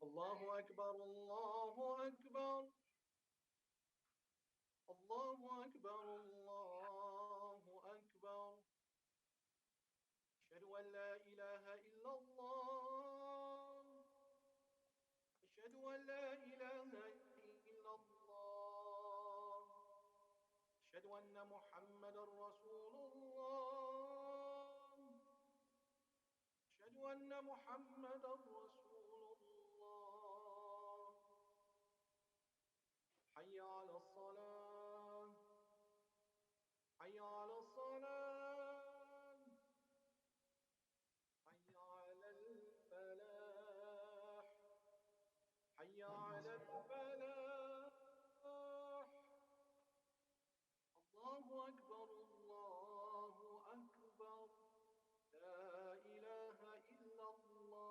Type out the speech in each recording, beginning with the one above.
الله أكبر الله أكبر الله أكبر الله أكبر أشهد أن لا إله إلا الله أشهد أن لا إله إلا الله أشهد أن محمدا رسول الله أشهد أن محمدا رسول الله حي على الصلاة حي على الصلاة حي على الفلاح حي على الفلاح الله أكبر الله أكبر لا إله إلا الله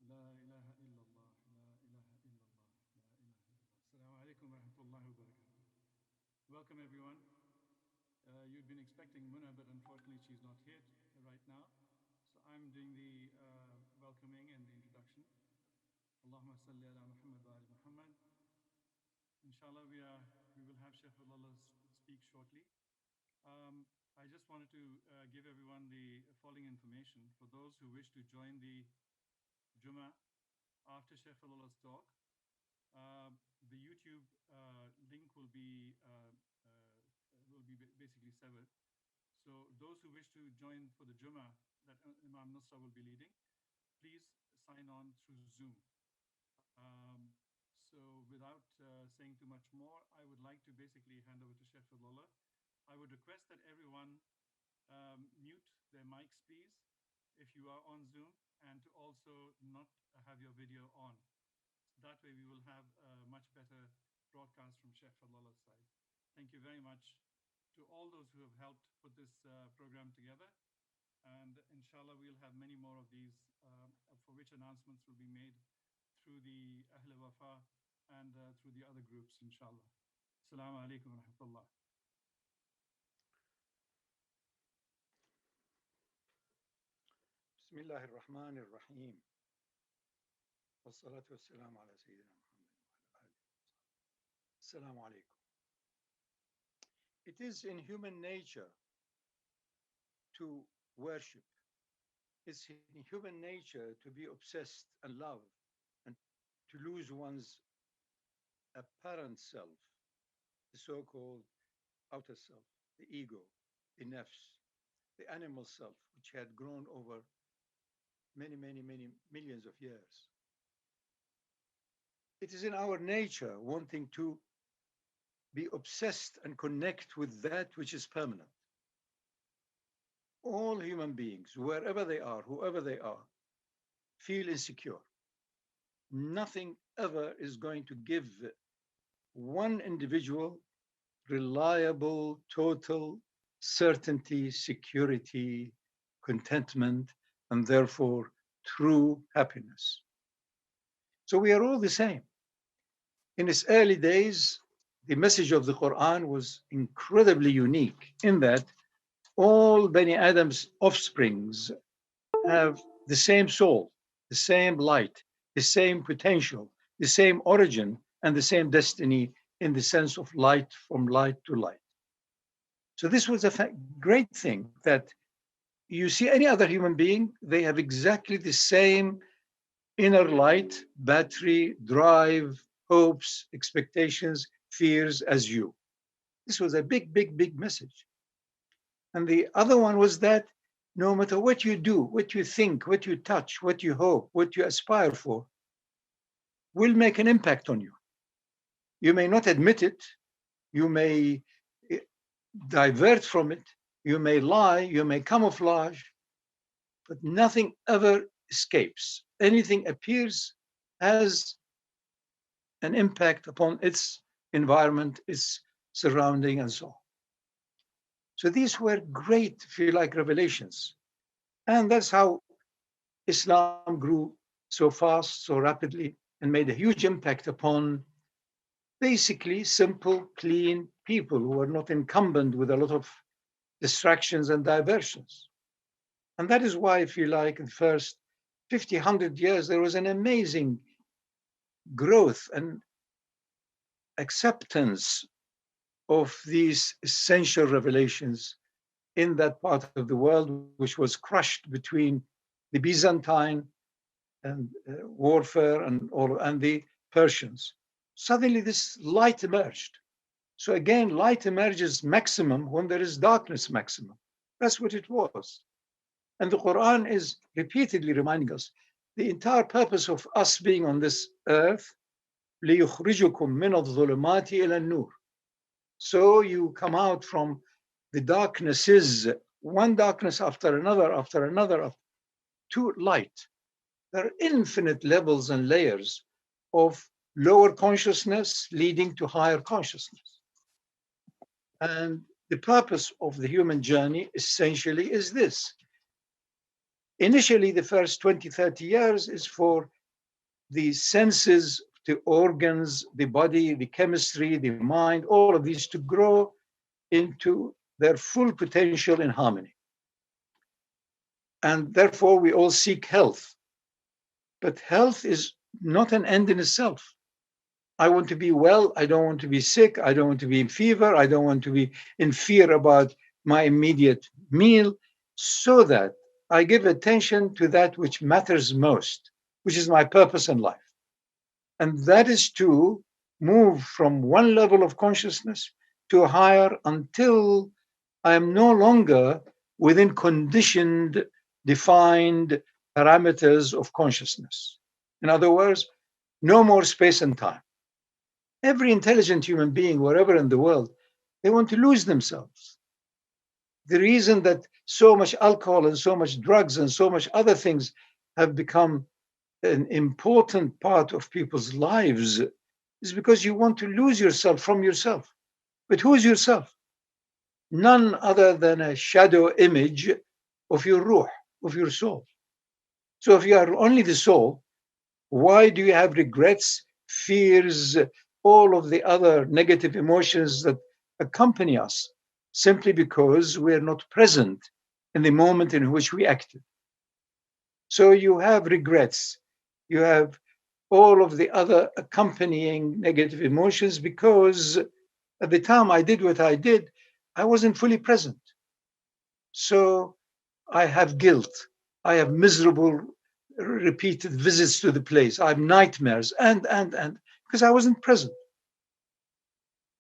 لا إله إلا الله لا إله إلا الله لا إله إلا الله. Assalamu alaikum wa rahmatullahi wa barakatuh. Welcome everyone. You've been expecting Munna, but unfortunately she's not here right now. So I'm doing the welcoming and the introduction. Allahumma salli ala Muhammad wa ali Muhammad. Inshallah, we will have Shaykh Fadhlalla speak shortly. I just wanted to give everyone the following information. For those who wish to join the Jumuah after Shaykh Fadhlalla's talk, the YouTube link will be basically severed. So those who wish to join for the Jumuah that Imam Nusra will be leading, please sign on through Zoom. So without saying too much more, I would like to basically hand over to Shaykh Fadhlalla. I would request that everyone mute their mics, please, if you are on Zoom, and to also not have your video on. That way we will have a much better broadcast from Shaykh Fadhlalla's side. Thank you very much to all those who have helped put this program together. And inshallah, we'll have many more of these for which announcements will be made through the Ahl Wafa and through the other groups, inshallah. Assalamu alaikum wa rahmatullah. بسم الله الرحمن الرحيم والصلاة والسلام على سيدنا محمد وعلى آله وصحبه. السلام عليكم. It is in human nature to worship. It's in human nature to be obsessed and love and to lose one's apparent self, the so-called outer self, the ego, the nafs, the animal self, which had grown over many millions of years. It is in our nature wanting to be obsessed and connect with that which is permanent. All human beings, wherever they are, whoever they are, feel insecure. Nothing ever is going to give one individual reliable, total certainty, security, contentment, and therefore true happiness. So we are all the same. In its early days, the message of the Quran was incredibly unique in that all Bani Adam's offsprings have the same soul, the same light, the same potential, the same origin, and the same destiny in the sense of light from light to light. So this was a great thing that you see any other human being, they have exactly the same inner light, battery, drive, hopes, expectations, fears as you. This was a big message. And the other one was that no matter what you do, what you think, what you touch, what you hope, what you aspire for, will make an impact on you. You may not admit it, you may divert from it, you may lie, you may camouflage, but nothing ever escapes. Anything appears has an impact upon its environment, its surrounding, and so on. So these were great, if you like, revelations. And that's how Islam grew so fast, so rapidly, and made a huge impact upon basically simple, clean people who were not incumbent with a lot of distractions and diversions. And that is why, if you like, in the first 50, 100 years, there was an amazing growth and acceptance of these essential revelations in that part of the world, which was crushed between the Byzantine and warfare and the Persians. Suddenly, this light emerged. So again, light emerges maximum when there is darkness maximum. That's what it was. And the Quran is repeatedly reminding us the entire purpose of us being on this earth, لِيُخْرِجُكُم مِّنَ الظُّلُمَاتِ إِلَى النُّورِ. So you come out from the darknesses, one darkness after another, to light. There are infinite levels and layers of lower consciousness leading to higher consciousness. And the purpose of the human journey essentially is this. Initially, the first 20, 30 years is for the senses, the organs, the body, the chemistry, the mind, all of these to grow into their full potential in harmony. And therefore, we all seek health. But health is not an end in itself. I want to be well. I don't want to be sick. I don't want to be in fever. I don't want to be in fear about my immediate meal, so that I give attention to that which matters most, which is my purpose in life. And that is to move from one level of consciousness to a higher until I am no longer within conditioned, defined parameters of consciousness. In other words, no more space and time. Every intelligent human being, wherever in the world, they want to lose themselves. The reason that so much alcohol and so much drugs and so much other things have become an important part of people's lives is because you want to lose yourself from yourself. But who is yourself? None other than a shadow image of your ruh, of your soul. So if you are only the soul, why do you have regrets, fears, all of the other negative emotions that accompany us? Simply because we're not present in the moment in which we acted. So you have regrets, you have all of the other accompanying negative emotions because at the time I did what I did, I wasn't fully present. So I have guilt, I have miserable repeated visits to the place, I have nightmares, and because I wasn't present.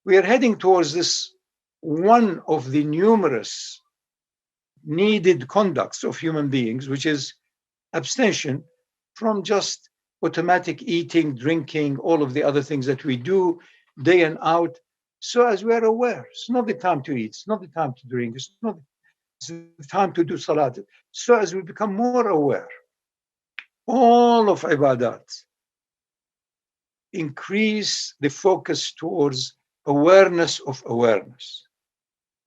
We are heading towards this one of the numerous needed conducts of human beings, which is abstention from just automatic eating, drinking, all of the other things that we do day and out. So as we are aware, it's not the time to eat, it's not the time to drink, it's the time to do salat. So as we become more aware, all of ibadat increase the focus towards awareness of awareness.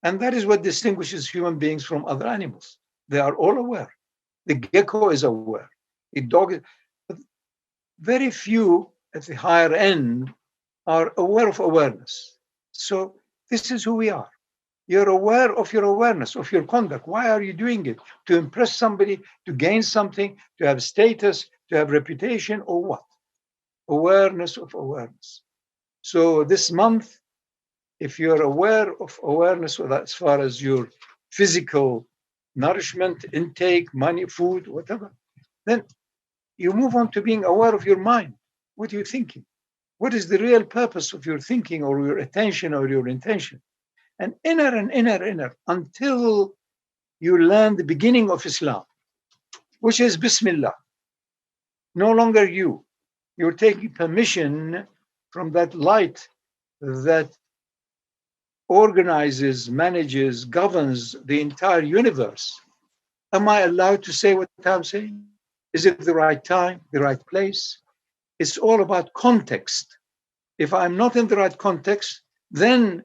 And that is what distinguishes human beings from other animals. They are all aware. The gecko is aware. The dog is, but very few at the higher end are aware of awareness. So this is who we are. You're aware of your awareness, of your conduct. Why are you doing it? To impress somebody, to gain something, to have status, to have reputation, or what? Awareness of awareness. So this month, if you're aware of awareness, as far as your physical nourishment, intake, money, food, whatever, then you move on to being aware of your mind. What are you thinking? What is the real purpose of your thinking or your attention or your intention? And inner, until you learn the beginning of Islam, which is Bismillah. No longer you. You're taking permission from that light that organizes, manages, governs the entire universe. Am I allowed to say what I'm saying? Is it the right time, the right place? It's all about context. If I'm not in the right context, then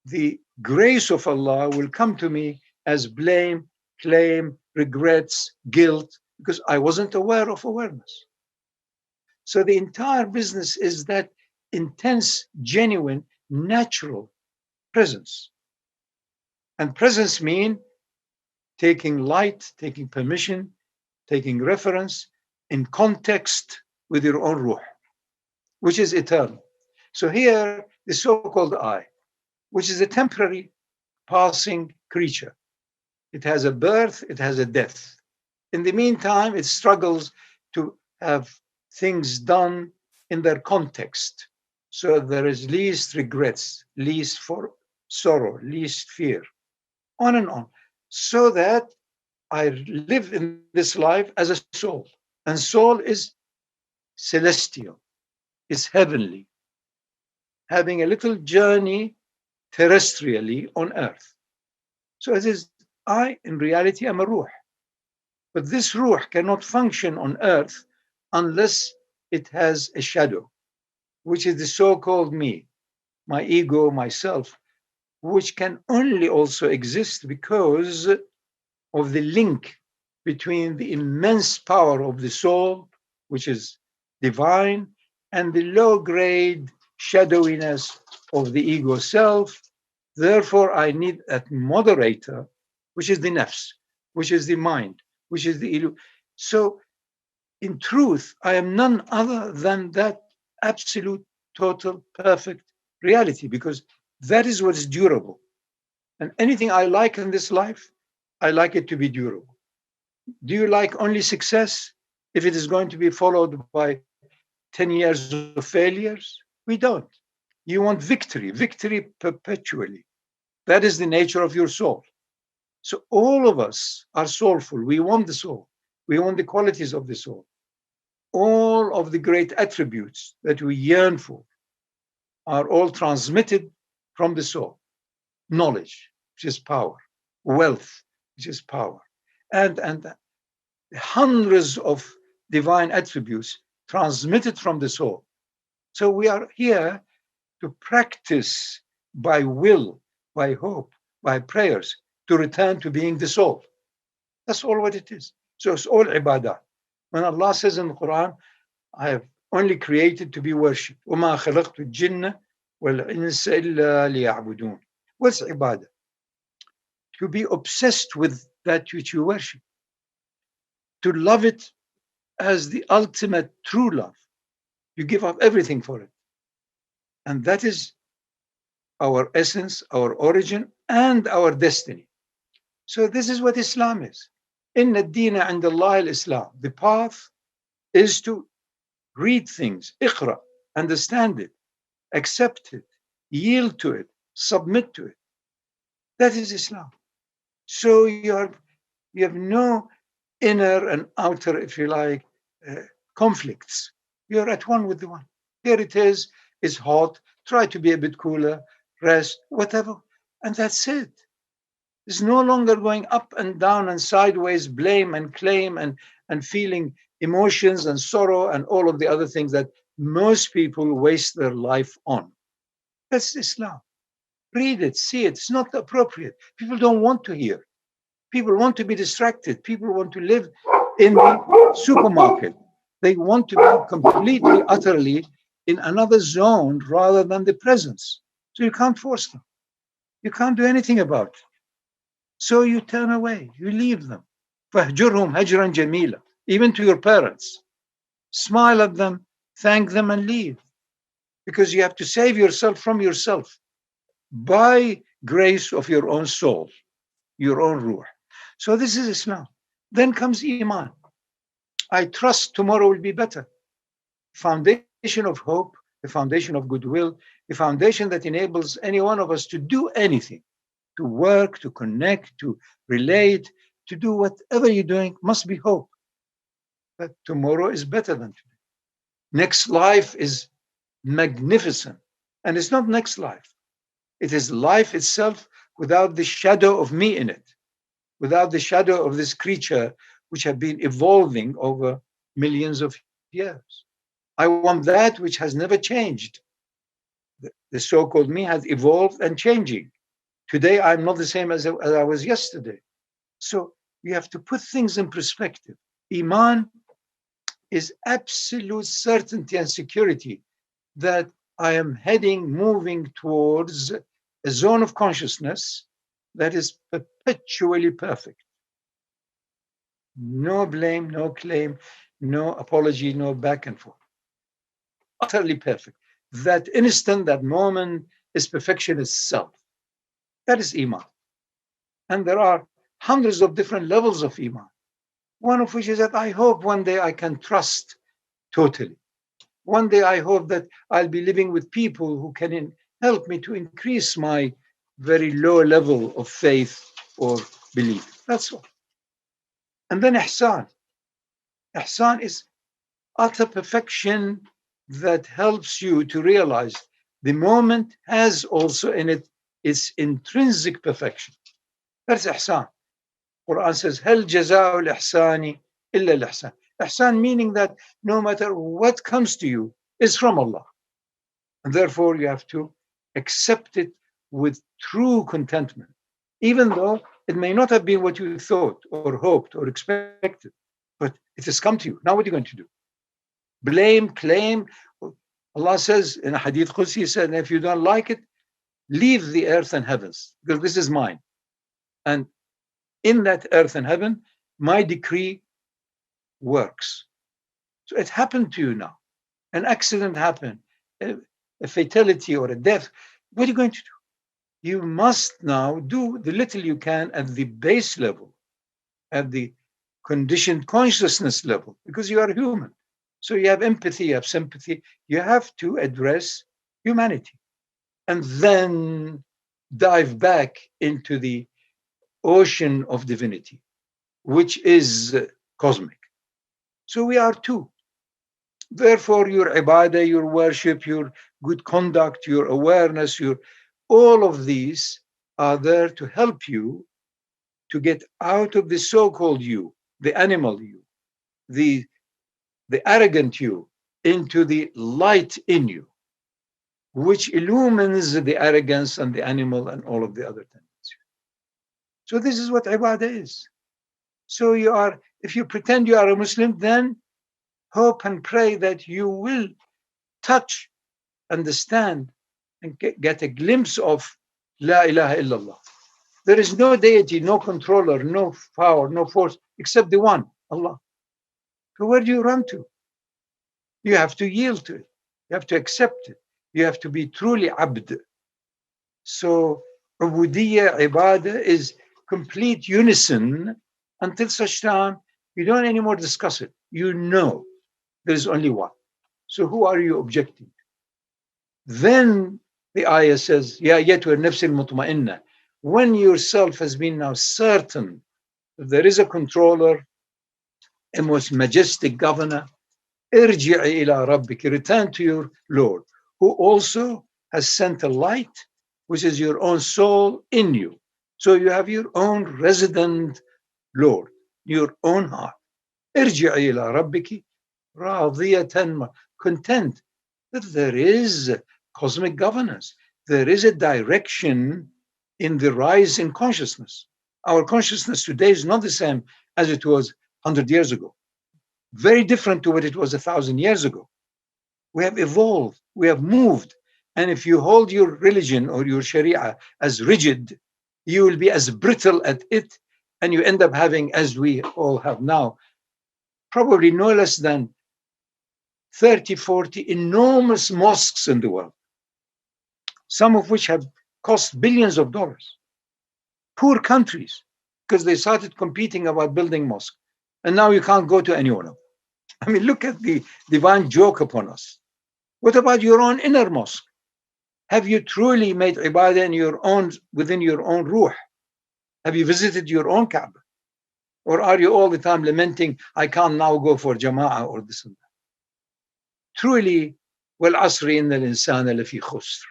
the grace of Allah will come to me as blame, claim, regrets, guilt, because I wasn't aware of awareness. So the entire business is that intense, genuine, natural presence. And presence means taking light, taking permission, taking reference in context with your own ruh, which is eternal. So here, the so-called I, which is a temporary passing creature. It has a birth, it has a death. In the meantime, it struggles to have things done in their context. So there is least regrets, least for sorrow, least fear, on and on. So that I live in this life as a soul. And soul is celestial, is heavenly, having a little journey terrestrially on earth. So it is, I, in reality, am a ruh. But this ruh cannot function on earth unless it has a shadow, which is the so-called me, my ego, myself, which can only also exist because of the link between the immense power of the soul, which is divine, and the low grade shadowiness of the ego self. Therefore, I need that moderator, which is the nafs, which is the mind, which is the illu. So, in truth, I am none other than that absolute, total, perfect reality, because that is what is durable. And anything I like in this life, I like it to be durable. Do you like only success if it is going to be followed by 10 years of failures? We don't. You want victory, victory perpetually. That is the nature of your soul. So all of us are soulful. We want the soul. We want the qualities of the soul. All of the great attributes that we yearn for are all transmitted from the soul. Knowledge, which is power. Wealth, which is power. And hundreds of divine attributes transmitted from the soul. So we are here to practice by will, by hope, by prayers, to return to being the soul. That's all what it is. So it's all ibadah. When Allah says in the Quran, I have only created to be worshipped. وَمَا خَلَقْتُ الْجِنَّ وَالْإِنسَ إِلَّا لِيَعْبُدُونَ. What's ibadah? To be obsessed with that which you worship. To love it as the ultimate true love. You give up everything for it. And that is our essence, our origin, and our destiny. So this is what Islam is. Inna ad-deena 'inda Allah al-Islam. The path is to read things, iqra, understand it, accept it, yield to it, submit to it. That is Islam. So you have no inner and outer, if you like, conflicts. You're at one with the one. Here it is, it's hot, try to be a bit cooler, rest, whatever, and that's it. It's no longer going up and down and sideways, blame and claim and feeling emotions and sorrow and all of the other things that most people waste their life on. That's Islam. Read it, see it. It's not appropriate. People don't want to hear. People want to be distracted. People want to live in the supermarket. They want to be completely, utterly in another zone rather than the presence. So you can't force them. You can't do anything about it. So you turn away, you leave them. فَهْجُرْهُمْ هَجْرًا جَمِيلًا. Even to your parents. Smile at them, thank them, and leave. Because you have to save yourself from yourself by grace of your own soul, your own ruh. So this is Islam. Then comes Iman. I trust tomorrow will be better. Foundation of hope, the foundation of goodwill, the foundation that enables any one of us to do anything, to work, to connect, to relate, to do whatever you're doing, must be hope. That tomorrow is better than today. Next life is magnificent. And it's not next life. It is life itself without the shadow of me in it, without the shadow of this creature which have been evolving over millions of years. I want that which has never changed. The so-called me has evolved and changing. Today, I'm not the same as I was yesterday. So you have to put things in perspective. Iman is absolute certainty and security that I am moving towards a zone of consciousness that is perpetually perfect. No blame, no claim, no apology, no back and forth. Utterly perfect. That instant, that moment is perfection itself. That is Iman. And there are hundreds of different levels of Iman. One of which is that I hope one day I can trust totally. One day I hope that I'll be living with people who can help me to increase my very low level of faith or belief. That's all. And then ihsan. Ihsan is utter perfection that helps you to realize the moment has also in it its intrinsic perfection. That's ihsan. Quran says, Hal jaza'ul ihsani illa al-ihsan. Ihsan meaning that no matter what comes to you is from Allah. And therefore you have to accept it with true contentment, even though it may not have been what you thought or hoped or expected, but it has come to you. Now what are you going to do? Blame, claim. Allah says in a hadith Qudsi, he said, if you don't like it, leave the earth and heavens, because this is mine. And in that earth and heaven, my decree works. So it happened to you now. An accident happened, a fatality or a death. What are you going to do? You must now do the little you can at the base level, at the conditioned consciousness level, because you are human. So you have empathy, you have sympathy. You have to address humanity and then dive back into the ocean of divinity, which is cosmic. So we are two. Therefore, your ibadah, your worship, your good conduct, your awareness, all of these are there to help you to get out of the so-called you, the animal you, the arrogant you, into the light in you, which illumines the arrogance and the animal and all of the other tendencies. So this is what ibadah is. So if you pretend you are a Muslim, then hope and pray that you will touch, understand, and get a glimpse of La ilaha illallah. There is no deity, no controller, no power, no force, except the one, Allah. So where do you run to? You have to yield to it. You have to accept it. You have to be truly abd. So ubudiyya, ibadah is complete unison until such time you don't anymore discuss it. You know there's only one. So who are you objecting to? Then the ayah says, Ya ayatuha an-nafs al-mutma'inna. When yourself has been now certain that there is a controller, a most majestic governor, irji'i ila rabbiki, return to your Lord, who also has sent a light, which is your own soul in you. So you have your own resident Lord, your own heart. Irji'i ila rabbiki radiyatan, content that there is cosmic governance. There is a direction in the rise in consciousness. Our consciousness today is not the same as it was 100 years ago. Very different to what it was 1,000 years ago. We have evolved, we have moved. And if you hold your religion or your Sharia as rigid, you will be as brittle at it, and you end up having, as we all have now, probably no less than 30, 40 enormous mosques in the world, some of which have cost billions of dollars. Poor countries, because they started competing about building mosques. And now you can't go to any one of them. I mean, look at the divine joke upon us. What about your own inner mosque? Have you truly made ibadah within your own ruh? Have you visited your own Kaaba? Or are you all the time lamenting, I can't now go for Jama'ah or this and that? Truly, وَالْعَصْرِ إِنَّ الْإِنسَانَ لَفِي خُسْرٍ.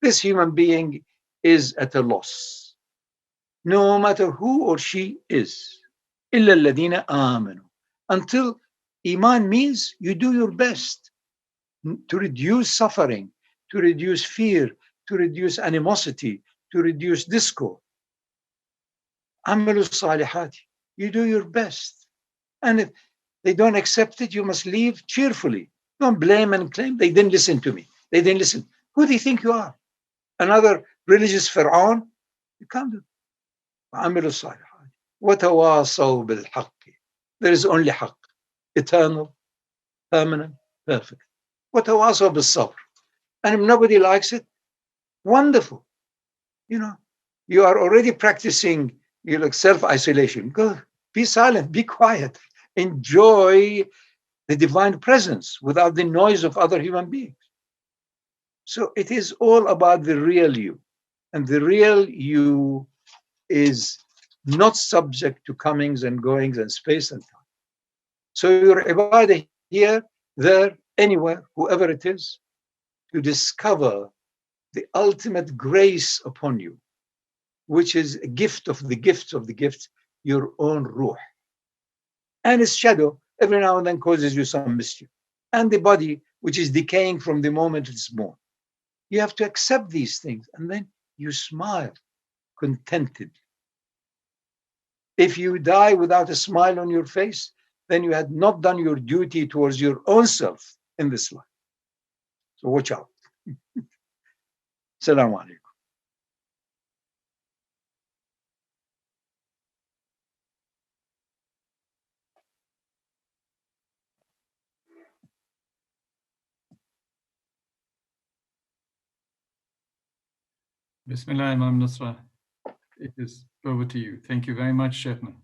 This human being is at a loss, no matter who or she is. إِلَّا الَّذِينَ آمَنُوا. Until Iman means you do your best to reduce suffering, to reduce fear, to reduce animosity, to reduce discord. Amalu salihati. You do your best. And if they don't accept it, you must leave cheerfully. Don't blame and claim. They didn't listen to me. They didn't listen. Who do you think you are? Another religious Fir'aun? You can't do it. Amalu salihati. وَتَوَاصَوْا بِالْحَقِّ. there is only haqq, eternal, permanent, perfect. وتواصوا بالصبر. And if nobody likes it, wonderful. You know, you are already practicing self-isolation. Go, be silent, be quiet, enjoy the divine presence without the noise of other human beings. So it is all about the real you. And the real you is not subject to comings and goings and space and time. So your ibadah here, there, anywhere, whoever it is, to discover the ultimate grace upon you, which is a gift of the gifts of the gifts, your own ruh. And its shadow every now and then causes you some mischief. And the body, which is decaying from the moment it's born. You have to accept these things, and then you smile contented. If you die without a smile on your face, then you had not done your duty towards your own self in this life. So watch out. Assalamu alaikum. Bismillah, Imam Nusra. It is over to you. Thank you very much, Shaykhna.